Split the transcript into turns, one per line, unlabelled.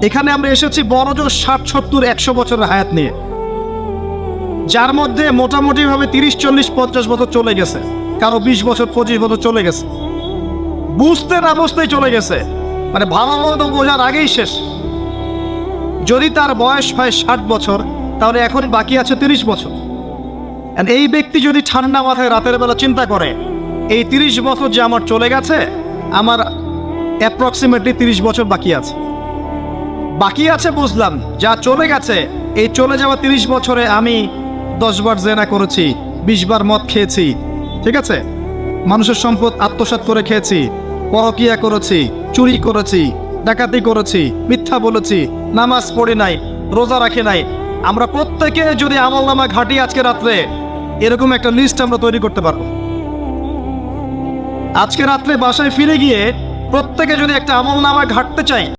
এখানে আমরা এসেছি বড়জোর 60-70-100 বছরের হায়াত নিয়ে, যার মধ্যে মোটামুটিভাবে 30-40-50 বছর চলে গেছে, কারো 20 বছর 25 বছর চলে গেছে, বুঝতে না বুঝতেই চলে গেছে, মানে ভালো মতো বোঝার আগেই শেষ। যদি তার বয়স হয় 60 বছর, তাহলে এখন বাকি আছে 30 বছর। আর এই ব্যক্তি যদি ঠান্ডা মাথায় রাতের বেলা চিন্তা করে এই 30 বছর যে আমার চলে গেছে, আমার অ্যাপ্রক্সিমেটলি 30 বছর বাকি আছে। বাকি আছে বুঝলাম, যা চলে গেছে, এই চলে যাওয়া 30 বছরে আমি 10 বার জেনা করেছি, 20 বার মদ খেয়েছি, ঠিক আছে, মানুষের সম্পদ আত্মসাৎ করে খেয়েছি, পরকিয়া করেছি, চুরি করেছি, ডাকাতি করেছি, মিথ্যা বলেছি, নামাজ পড়ি নাই, রোজা রাখি নাই। আমরা প্রত্যেকে যদি আমলনামা ঘাটি আজকে রাত্রে, এরকম একটা লিস্ট আমরা তৈরি করতে পারবো। আজকে রাত্রে বাসায় ফিরে গিয়ে প্রত্যেকে যদি একটা আমলনামা ঘাটতে চাই,